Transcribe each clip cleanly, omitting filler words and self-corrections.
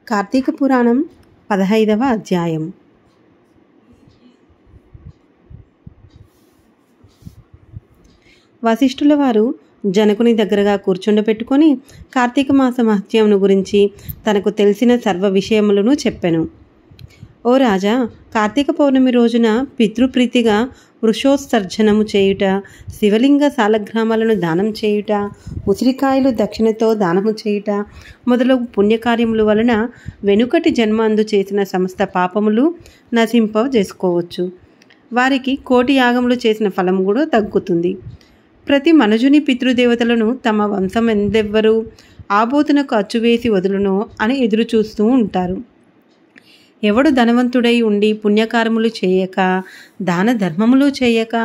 కార్తీక పురాణం 15వ అధ్యాయం. వశిష్ఠుల వారు జనకుని దగ్గరగా కూర్చుండబెట్టుకొని కార్తీక మాస మహత్యమును గురించి తనకు తెలిసిన సర్వ విషయములను చెప్పెను. ఓ రాజా, కార్తీక పౌర్ణమి రోజున పితృప్రీతిగా వృషోత్సర్జనము చేయుట, శివలింగ సాలగ్రామాలను దానం చేయుట, ఉసిరికాయలు దక్షిణతో దానము చేయుట మొదలగు పుణ్యకార్యముల వలన వెనుకటి జన్మందు చేసిన సమస్త పాపములు నశింపజేసుకోవచ్చు. వారికి కోటి యాగములు చేసిన ఫలము కూడా తగ్గుతుంది. ప్రతి మనుజుని పితృదేవతలను తమ వంశం ఎందెవ్వరు ఆబోతునకు అచ్చువేసి వదులునో అని ఎదురు చూస్తూ ఉంటారు. ఎవడు ధనవంతుడై ఉండి పుణ్యకారములు చేయక దాన ధర్మములు చేయక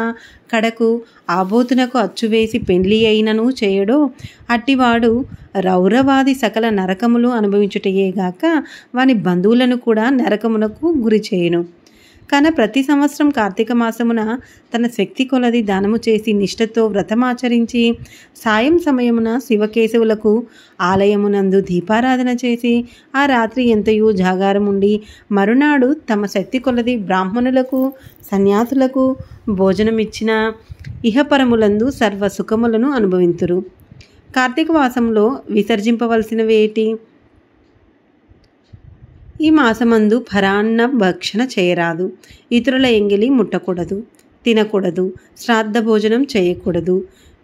కడకు ఆబోతునకు అచ్చువేసి పెండ్లి అయినను చేయడో అట్టివాడు రౌరవాది సకల నరకములు అనుభవించుటయేగాక వాని బంధువులను కూడా నరకమునకు గురి చేయును. కాన ప్రతి సంవత్సరం కార్తీక మాసమున తన శక్తి కొలది దానము చేసి నిష్ఠతో వ్రతమాచరించి సాయం సమయమున శివకేశవులకు ఆలయమునందు దీపారాధన చేసి ఆ రాత్రి ఎంతయూ జాగారముండి మరునాడు తమ శక్తి కొలది బ్రాహ్మణులకు సన్యాసులకు భోజనమిచ్చిన ఇహపరములందు సర్వ సుఖములను అనుభవింతురు. కార్తీక మాసంలో విసర్జింపవలసినవేటి? ఈ మాసమందు పరాన్న భక్షణ చేయరాదు, ఇతరుల ఎంగిలి ముట్టకూడదు, తినకూడదు, శ్రాద్ధ భోజనం చేయకూడదు,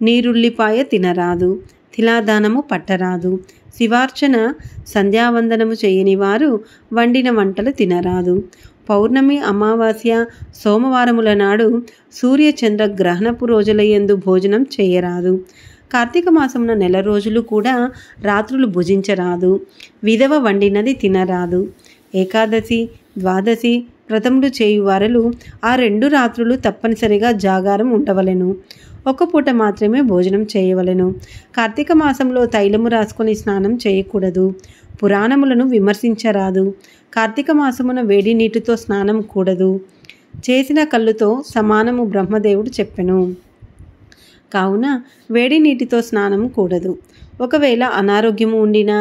నీరుల్లిపాయ తినరాదు, తిలాదానము పట్టరాదు, శివార్చన సంధ్యావందనము చేయని వారు వండిన వంటలు తినరాదు, పౌర్ణమి అమావాస్య సోమవారముల నాడు సూర్యచంద్ర గ్రహణపు రోజులయందు భోజనం చేయరాదు, కార్తీక మాసమున నెల రోజులు కూడా రాత్రులు భుజించరాదు, విధవ వండినది తినరాదు, ఏకాదశి ద్వాదశి వ్రతములు చేయువారలు ఆ 2 రాత్రులు తప్పనిసరిగా జాగారం ఉండవలెను. ఒక పూట మాత్రమే భోజనం చేయవలెను. కార్తీక మాసంలో తైలము రాసుకొని స్నానం చేయకూడదు, పురాణములను విమర్శించరాదు, కార్తీక మాసమున వేడి నీటితో స్నానం కూడదు, చేసిన కళ్ళుతో సమానము బ్రహ్మదేవుడు చెప్పెను. కావున వేడి నీటితో స్నానం కూడదు. ఒకవేళ అనారోగ్యము ఉండినా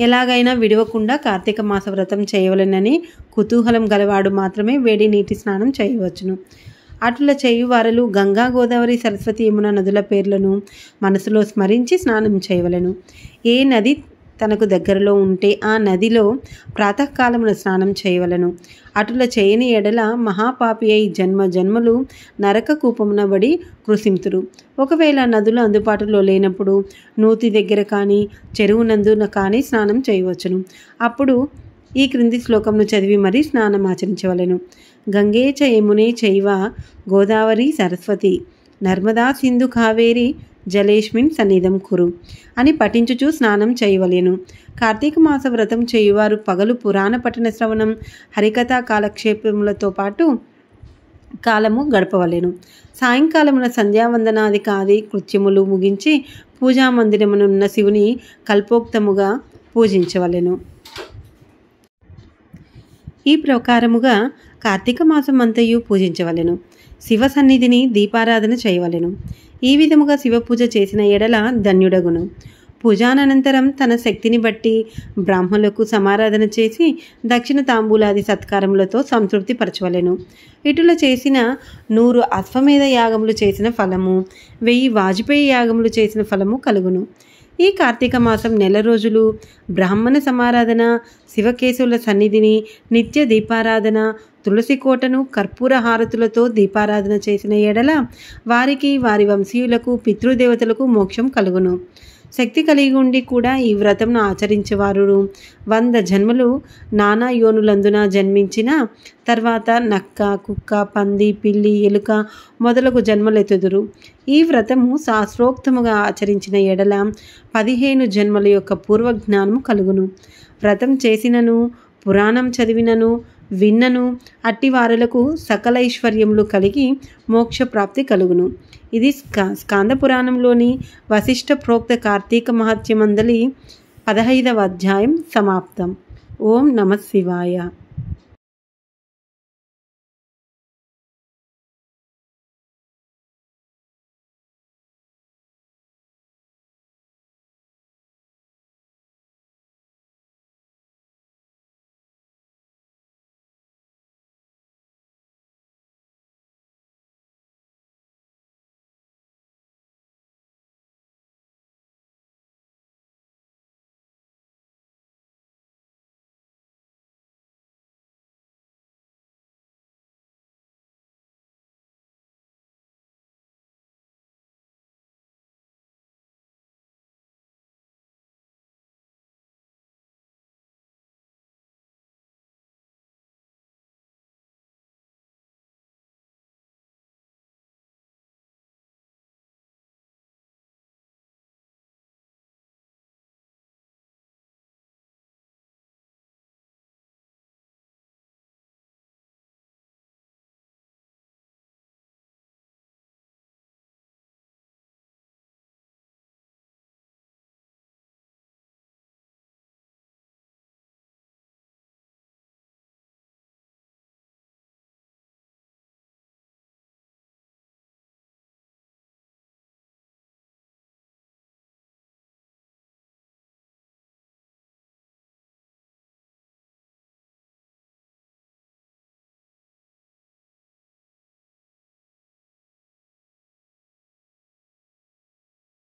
ఎలాగైనా విడవకుండా కార్తీక మాస వ్రతం చేయవలెనని కుతూహలం గలవాడు మాత్రమే వేడి నీటి స్నానం చేయవచ్చును. అట్లా చేయువారలు గంగా, గోదావరి, సరస్వతి, యమున నదుల పేర్లను మనసులో స్మరించి స్నానం చేయవలెను. ఏ నది తనకు దగ్గరలో ఉంటే ఆ నదిలో ప్రాతకాలమున స్నానం చేయవలను. అటుల చేయని ఎడల మహాపాపి అయి జన్మ జన్మలు నరక కూపమున బడి కృషింతురు. ఒకవేళ నదులు అందుబాటులో లేనప్పుడు నూతి దగ్గర కానీ చెరువునందున కానీ స్నానం చేయవచ్చును. అప్పుడు ఈ క్రింది శ్లోకంను చదివి మరీ స్నానం ఆచరించవలెను. గంగే చ యమునే చైవ గోదావరి సరస్వతి నర్మదా సింధు కావేరి జలేష్మిన్ సన్నిధం కురు అని పఠించుచూ స్నానం చేయవలెను. కార్తీక మాస వ్రతం చేయువారు పగలు పురాణ పఠన శ్రవణం, హరికథా కాలక్షేపములతో పాటు కాలము గడపవలెను. సాయంకాలమున సంధ్యావందనాది కాది కృత్యములు ముగించి పూజా మందిరమునున్న శివుని కల్పోక్తముగా పూజించవలెను. ఈ ప్రకారముగా కార్తీక మాసం అంతయు పూజించవలెను. శివ సన్నిధిని దీపారాధన చేయవలెను. ఈ విధముగా శివ పూజ చేసిన ఎడల ధన్యుడగును. పూజానంతరం తన శక్తిని బట్టి బ్రాహ్మణులకు సమారాధన చేసి దక్షిణ తాంబూలాది సత్కారములతో సంతృప్తి పరచవలెను. ఇటుల చేసిన 100 అశ్వమేధ యాగములు చేసిన ఫలము, 1000 వాజపేయి యాగములు చేసిన ఫలము కలుగును. ఈ కార్తీక మాసం నెల రోజులు బ్రాహ్మణ సమారాధన, శివకేశవుల సన్నిధిని నిత్య దీపారాధన, తులసి కోటను కర్పూర హారతులతో దీపారాధన చేసిన ఎడల వారికి వారి వంశీయులకు పితృదేవతలకు మోక్షం కలుగును. శక్తి కలిగి ఉండి కూడా ఈ వ్రతంను ఆచరించేవారు 100 జన్మలు నానా యోనులందున జన్మించిన తర్వాత నక్క, కుక్క, పంది, పిల్లి, ఎలుక మొదలగు జన్మలెత్తుదురు. ఈ వ్రతము శాస్త్రోక్తముగా ఆచరించిన ఎడల 15 జన్మల యొక్క పూర్వజ్ఞానము కలుగును. వ్రతం చేసినను, పురాణం చదివినను, విన్నను అట్టి వారులకు సకలైశ్వర్యములు కలిగి మోక్షప్రాప్తి కలుగును. ఇది స్కాంద పురాణంలోని వశిష్ఠ ప్రోక్త కార్తీక మహత్యమందలి 15వ అధ్యాయం సమాప్తం. ఓం నమః శివాయ.